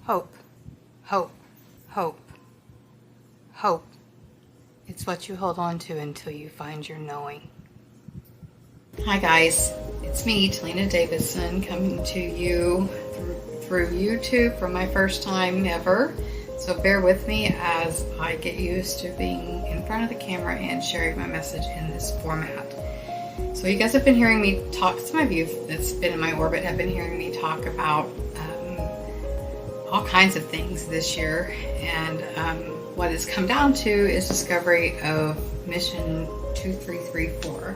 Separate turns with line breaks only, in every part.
Hope, hope, hope, hope. It's what you hold on to until you find your knowing. Hi guys, it's me, Talina Davidson, coming to you through YouTube for my first time ever. So bear with me as I get used to being in front of the camera and sharing my message in this format. So you guys have been hearing me talk, some of you that's been in my orbit have been hearing me talk about all kinds of things this year, and what it's come down to is discovery of mission 2334.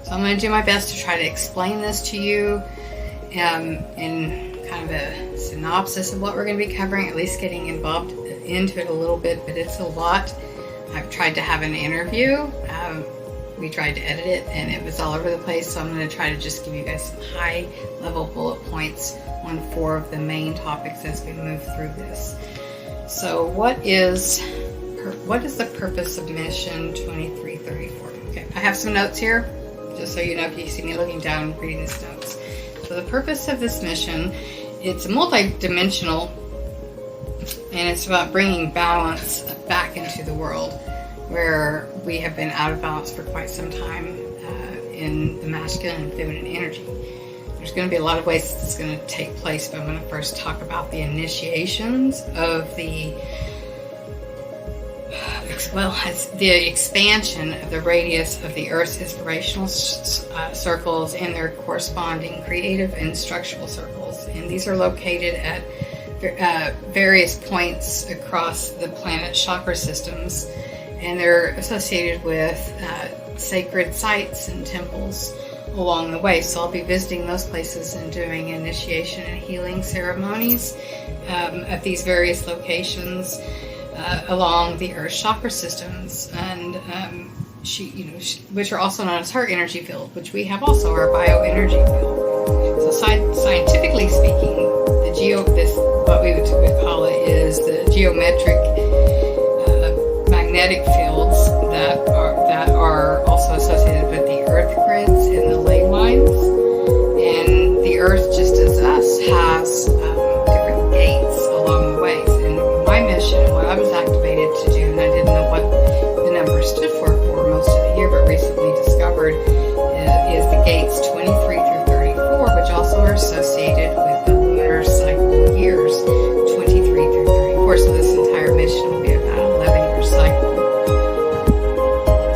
So I'm going to do my best to try to explain this to you in kind of a synopsis of what we're going to be covering, at least getting involved into it a little bit, but it's a lot. I've tried to have an interview. We tried to edit it and it was all over the place, so I'm going to try to just give you guys some high level bullet points on 4 of the main topics as we move through this. So what is the purpose of mission 2334? Okay, I have some notes here, just so you know if you see me looking down reading these notes. So the purpose of this mission, it's multi-dimensional, and it's about bringing balance back into the world where we have been out of balance for quite some time in the masculine and feminine energy. There's going to be a lot of ways this is going to take place, but I'm going to first talk about the initiations of the expansion of the radius of the Earth's inspirational circles and their corresponding creative and structural circles. And these are located at various points across the planet's chakra systems, and they're associated with sacred sites and temples along the way. So I'll be visiting those places and doing initiation and healing ceremonies at these various locations along the Earth's chakra systems, and which are also known as her energy field, which we have also our bioenergy field. So scientifically speaking, what we would call it is the geometric magnetic fields that are also associated with the Earth grids and the ley lines. And the Earth, just as us, has different gates along the ways. And my mission, what I was activated to do, and I didn't know what the number stood for most of the year, but recently discovered, is the gates 23 through 34, which also are associated with the lunar cycle years 23 through 34. So this entire mission will be about an 11-year cycle.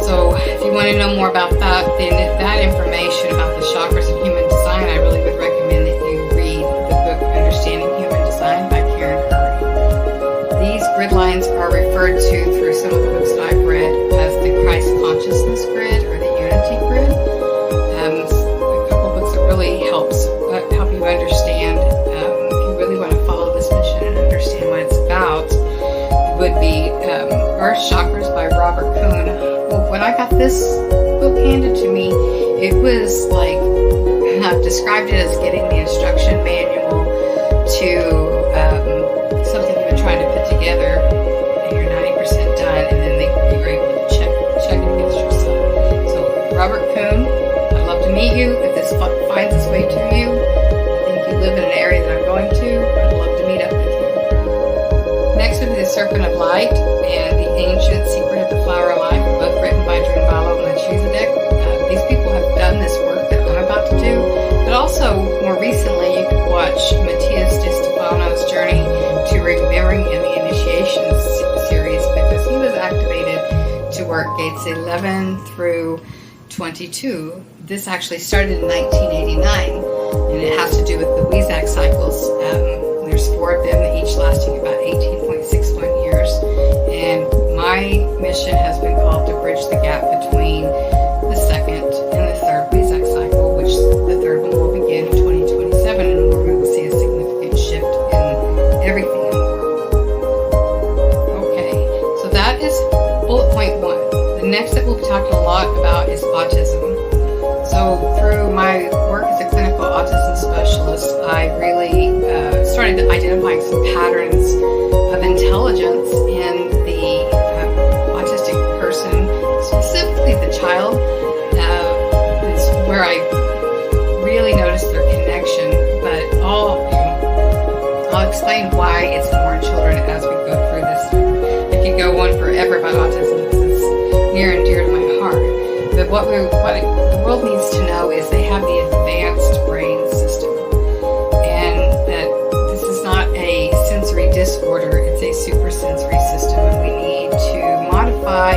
So if you want to know more about that, then that information about the chakras and human design, I really would recommend that you read the book Understanding Human Design by Karen Curry. These grid lines are referred to through some of the books that I've read as the Christ Consciousness Grid or the Unity Grid. A couple books that really help you understand, if you really want to follow this mission and understand what it's about, would be Earth Chakras by Robert Kuhn. Well, when I got this book handed to me, it was like, I've described it as getting the instruction manual to something you've been trying to put together, and you're 90% done, and then you're able to check it against yourself. So Robert Kuhn, I'd love to meet you. If this finds its way to you, I think you live in an area that I'm going to, I'd love to meet up with you. Next would be the Serpent of Light and the Ancient Secret of the Flower of Life, both written by Drunvalo and Melchizedek. These people have done this work that I'm about to do, but also more recently you could watch Matthias De Stefano's journey to remembering in the Initiations series, because he was activated to work gates 11 through 22. This actually started in 1989, and it has to do with the Weizak cycles. There's 4 of them, each lasting about 18.61 years. And my mission has been called to bridge the gap between the second and the third Weizak cycle, which the third one will begin in 2027, and where we will see a significant shift in everything in the world. Okay, so that is bullet point 1. The next that we'll be talking a lot about is autism. So through my work as a clinical autism specialist, I really started identifying some patterns of intelligence in the autistic person, specifically the child, is where I really noticed their connection. But I'll explain explain why it's more in children as we go through this. I could go on forever about autism because it's near and dear to my heart. But what the world needs to know is they have the advanced brain system, and that this is not a sensory disorder, it's a supersensory system, and we need to modify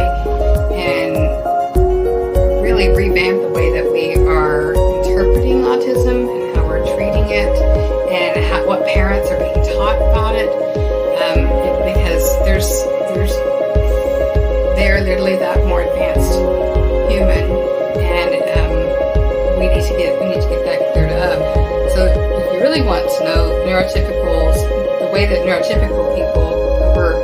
and really revamp the way that we are interpreting autism and how we're treating it, and what parents are being taught about it, because they're literally that more advanced human, and we need to get that cleared up. So if you really want to know neurotypicals, the way that neurotypical people over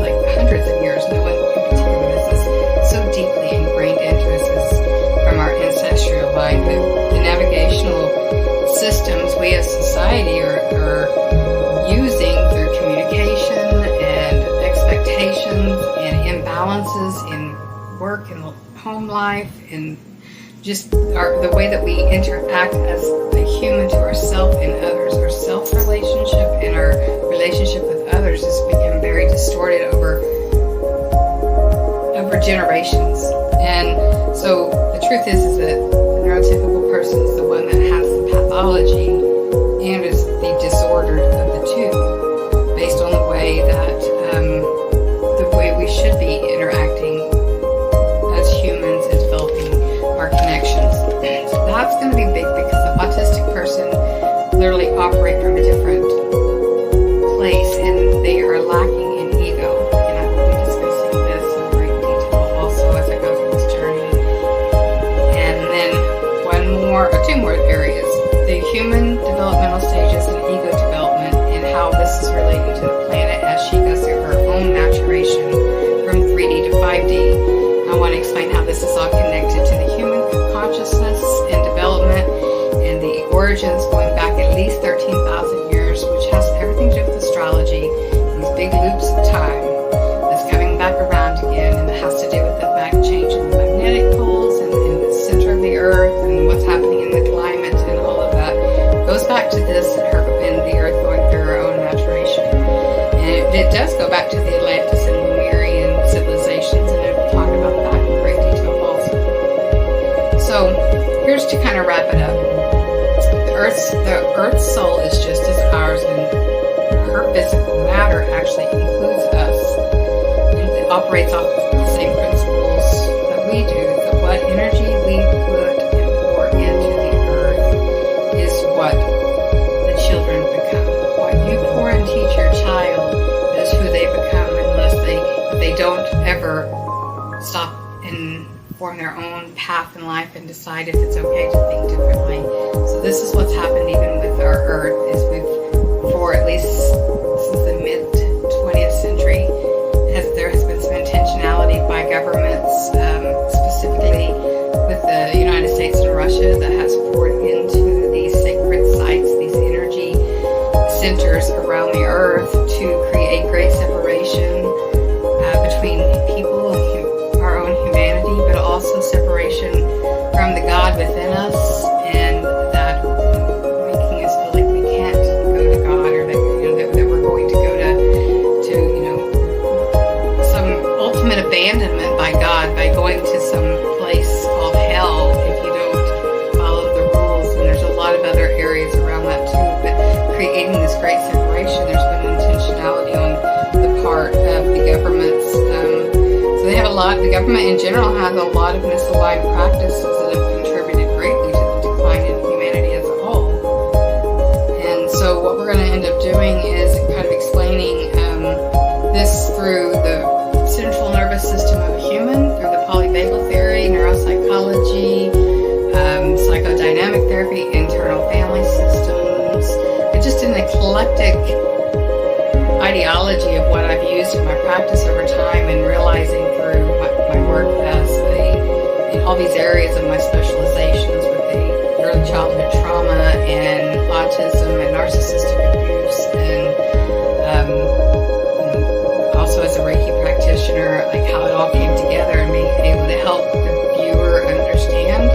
like hundreds of years, no one in particular, this is so deeply ingrained into us from our ancestral line. The navigational systems we as society are using through communication and expectations and imbalances in work and home life, and just the way that we interact as a human to ourselves and others, our self-relationship and our relationship with others has become very distorted over generations. And so the truth is that the neurotypical person is the one that has the pathology and is the disordered of the two, based on the way that the way we should be interacting as humans and developing our connections. So that's going to be big, because the autistic person literally operate from a different place, and they are lacking in ego. And I will be discussing this in great detail also as I go through this journey. And then two more areas: the human developmental stages and ego development, and how this is relating to the planet as she goes through her own maturation from 3D to 5D. I want to explain how this is all connected to the human consciousness and development, and the origins going back at least 13,000 years, which has everything to do with astrology, these big loops of time that's coming back around again, and it has to do with the back change in the magnetic poles and in the center of the earth and what's happening in the climate, and all of that goes back to this and the earth going through her own maturation. And it does go back to the Atlantis and Lemurian civilizations, and it will talk about that in great detail also. So here's to kind of wrap it up. The Earth's soul is just as ours, and her physical matter actually includes us, and it operates off the same principles that we do. That what energy we put and pour into the earth is what the children become. What you pour and teach your child is who they become, unless they don't ever stop and form their own path in life and decide if it's okay to think differently. So this is what's happened even with our earth, is for at least since the mid 20th century, there has been some intentionality by governments, specifically with the United States and Russia, that has poured into these sacred sites, these energy centers around the earth, to create great separation between people and our own humanity, but also separation from the God within us, and that making us feel like we can't go to God, or that that we're going to go to some ultimate abandonment by God by going to some place called hell if you don't follow the rules. And there's a lot of other areas around that too, but creating this great separation, there's been intentionality on the part of the governments. So they have the government in general has a lot of misaligned practices that have contributed greatly to the decline in humanity as a whole. And so what we're going to end up doing is kind of explaining this through the central nervous system of a human, through the polyvagal theory, neuropsychology, psychodynamic therapy, internal family systems, and just an eclectic ideology of what I've used in my practice over time, and realizing through my work as in all these areas of my specializations with the early childhood trauma and autism and narcissistic abuse, and also as a Reiki practitioner, like how it all came together and being able to help the viewer understand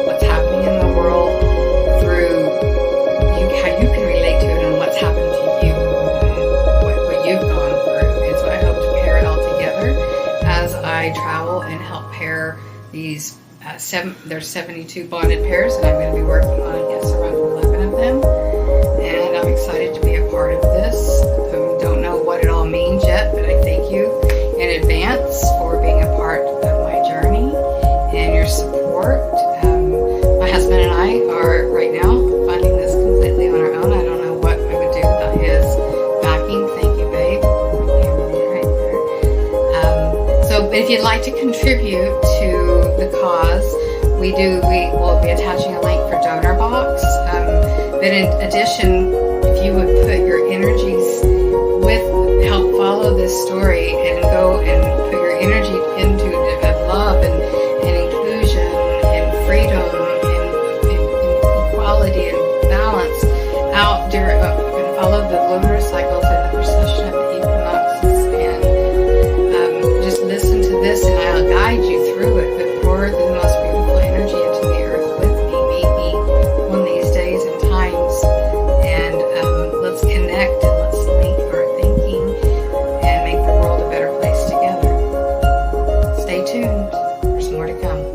what's happening in the world through how you can relate to it and what's happened to There's 72 bonded pairs, and I'm going to be working on, I guess, around 11 of them. And I'm excited to be a part of this. Don't know what it all means yet, but I thank you in advance for being a part of my journey and your support. My husband and I are right now funding this completely on our own. I don't know what I would do without his backing. Thank you, babe. Right there. So if you'd like to contribute to the cause, we will be attaching a link for DonorBox. But in addition, if you would put your energies help follow this story and go and put your energy into love and inclusion and freedom and equality and balance out during and follow the lunar cycles and the precession of the equinoxes, and just listen to this and I'll guide you through it, but pour the most beautiful energy into the earth with me. Meet me one of these days and times, and let's connect and let's link our thinking and make the world a better place together. Stay tuned. There's more to come.